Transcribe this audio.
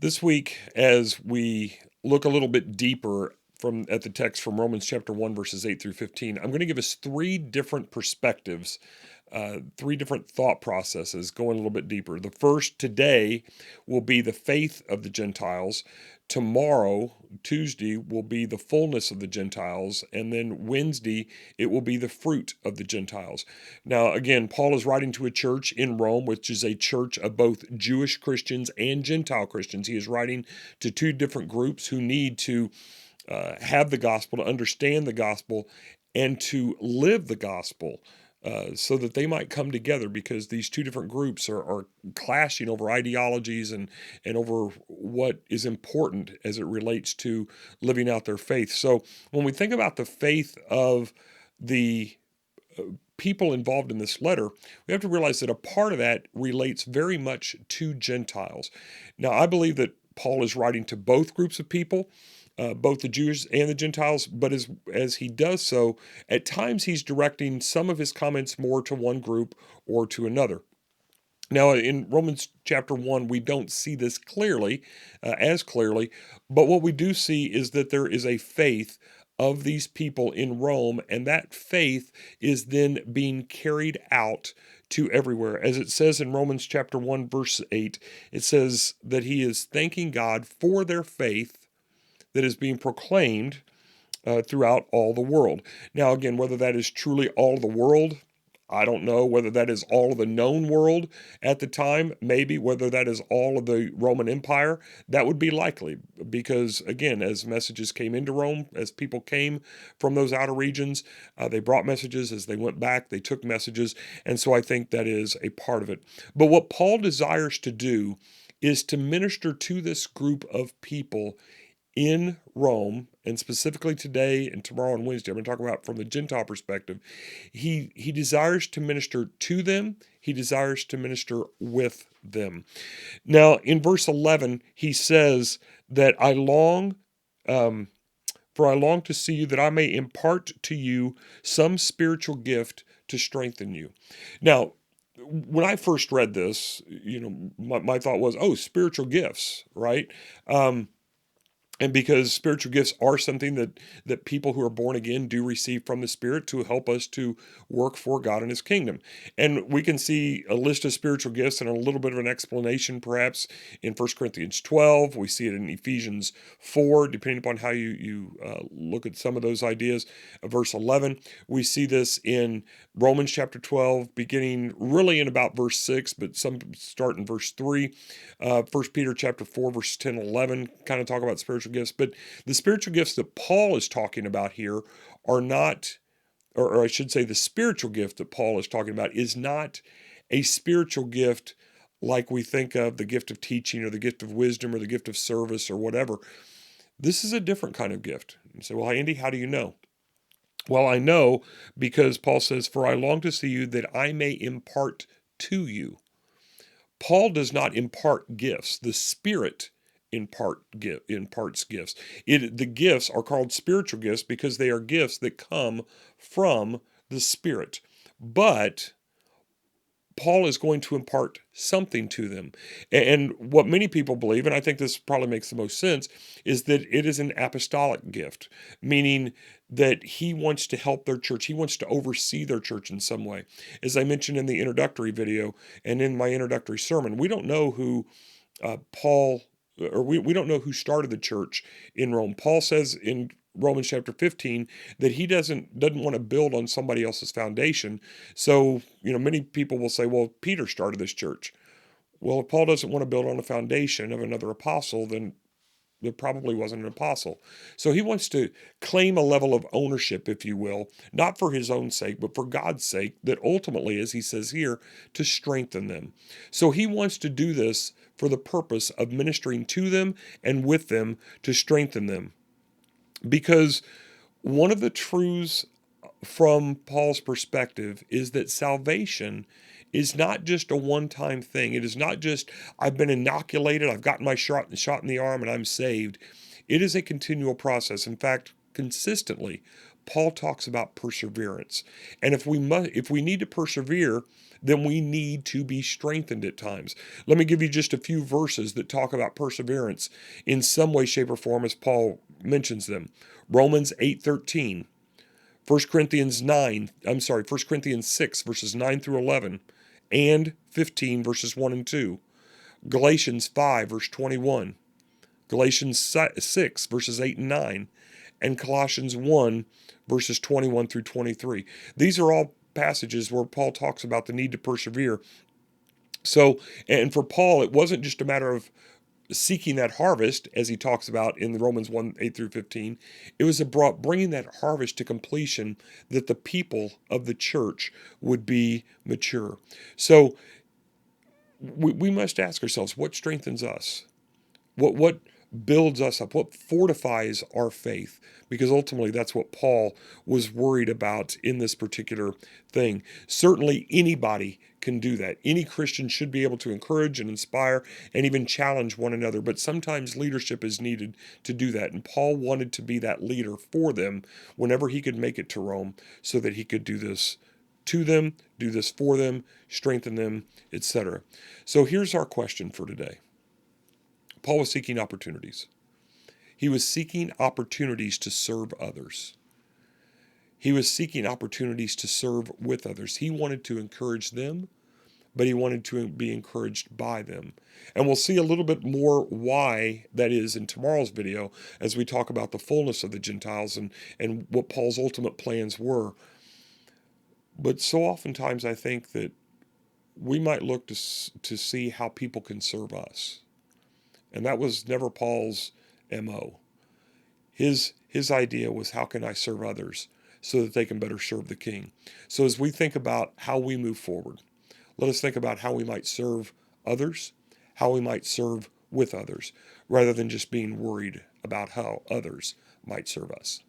This week, as we look a little bit deeper at the text from Romans chapter 1, verses 8 through 15, I'm going to give us three different perspectives, three different thought processes going a little bit deeper. The first today will be the faith of the Gentiles. Tomorrow, Tuesday, will be the fullness of the Gentiles. And then Wednesday, it will be the fruit of the Gentiles. Now, again, Paul is writing to a church in Rome, which is a church of both Jewish Christians and Gentile Christians. He is writing to two different groups who need to have the gospel, to understand the gospel, and to live the gospel. So that they might come together, because these two different groups are clashing over ideologies and over what is important as it relates to living out their faith. So when we think about the faith of the people involved in this letter, we have to realize that a part of that relates very much to Gentiles. Now, I believe that Paul is writing to both groups of people, both the Jews and the Gentiles, but as he does so, at times he's directing some of his comments more to one group or to another. Now, in Romans chapter 1, we don't see this clearly, as clearly, but what we do see is that there is a faith of these people in Rome, and that faith is then being carried out to everywhere. As it says in Romans chapter 1, verse 8, it says that he is thanking God for their faith that is being proclaimed throughout all the world. Now, again, whether that is truly all the world, I don't know. Whether that is all of the known world at the time, maybe. Whether that is all of the Roman Empire, that would be likely. Because, again, as messages came into Rome, as people came from those outer regions, they brought messages. As they went back, they took messages. And so I think that is a part of it. But what Paul desires to do is to minister to this group of people in Rome, and specifically today and tomorrow and Wednesday. I'm going to talk about from the Gentile perspective. He desires to minister to them. He desires to minister with them. Now, in verse 11, he says that for I long to see you, that I may impart to you some spiritual gift to strengthen you. Now, when I first read this, my thought was, oh, spiritual gifts, right? And because spiritual gifts are something that people who are born again do receive from the Spirit to help us to work for God and His kingdom. And we can see a list of spiritual gifts and a little bit of an explanation perhaps in 1 Corinthians 12. We see it in Ephesians 4, depending upon how you look at some of those ideas. Verse 11, we see this in Romans chapter 12, beginning really in about verse 6, but some start in verse 3. 1 Peter chapter 4, verse 10 and 11 kind of talk about spiritual gifts. But the spiritual gifts that Paul is talking about here are not, or I should say the spiritual gift that Paul is talking about is not a spiritual gift like we think of the gift of teaching or the gift of wisdom or the gift of service or whatever. This is a different kind of gift. You say, well, Andy, how do you know? Well, I know because Paul says, for I long to see you that I may impart to you. Paul does not impart gifts. The Spirit imparts gifts. The gifts are called spiritual gifts because they are gifts that come from the Spirit. But Paul is going to impart something to them. And what many people believe, and I think this probably makes the most sense, is that it is an apostolic gift, meaning that he wants to help their church. He wants to oversee their church in some way. As I mentioned in the introductory video and in my introductory sermon, we don't know who Paul, or we don't know who started the church in Rome. Paul says in Romans chapter 15 that he doesn't want to build on somebody else's foundation. So, many people will say, well, Peter started this church. Well, if Paul doesn't want to build on a foundation of another apostle, then there probably wasn't an apostle. So he wants to claim a level of ownership, if you will, not for his own sake, but for God's sake, that ultimately, as he says here, to strengthen them. So he wants to do this for the purpose of ministering to them and with them to strengthen them. Because one of the truths from Paul's perspective is that salvation is not just a one-time thing. It is not just, I've been inoculated, I've gotten my shot in the arm, and I'm saved. It is a continual process. In fact, consistently, Paul talks about perseverance. And if we need to persevere, then we need to be strengthened at times. Let me give you just a few verses that talk about perseverance in some way, shape, or form as Paul mentions them. Romans 8:13, 1 Corinthians 6, verses 9 through 11, and 15, verses 1 and 2. Galatians 5, verse 21. Galatians 6, verses 8 and 9. And Colossians 1, verses 21 through 23. These are all passages where Paul talks about the need to persevere. So, and for Paul, it wasn't just a matter of seeking that harvest, as he talks about in the Romans 1, 8 through 15. It was about bringing that harvest to completion, that the people of the church would be mature. So we must ask ourselves, what strengthens us? What builds us up? What fortifies our faith? Because ultimately that's what Paul was worried about in this particular thing. Certainly anybody can do that. Any Christian should be able to encourage and inspire and even challenge one another. But sometimes leadership is needed to do that. And Paul wanted to be that leader for them whenever he could make it to Rome, so that he could do this to them, do this for them, strengthen them, etc. So here's our question for today. Paul was seeking opportunities. He was seeking opportunities to serve others. He was seeking opportunities to serve with others. He wanted to encourage them, but he wanted to be encouraged by them. And we'll see a little bit more why that is in tomorrow's video, as we talk about the fullness of the Gentiles and what Paul's ultimate plans were. But so oftentimes I think that we might look to see how people can serve us. And that was never Paul's MO. His idea was, how can I serve others so that they can better serve the King? So as we think about how we move forward, let us think about how we might serve others, how we might serve with others, rather than just being worried about how others might serve us.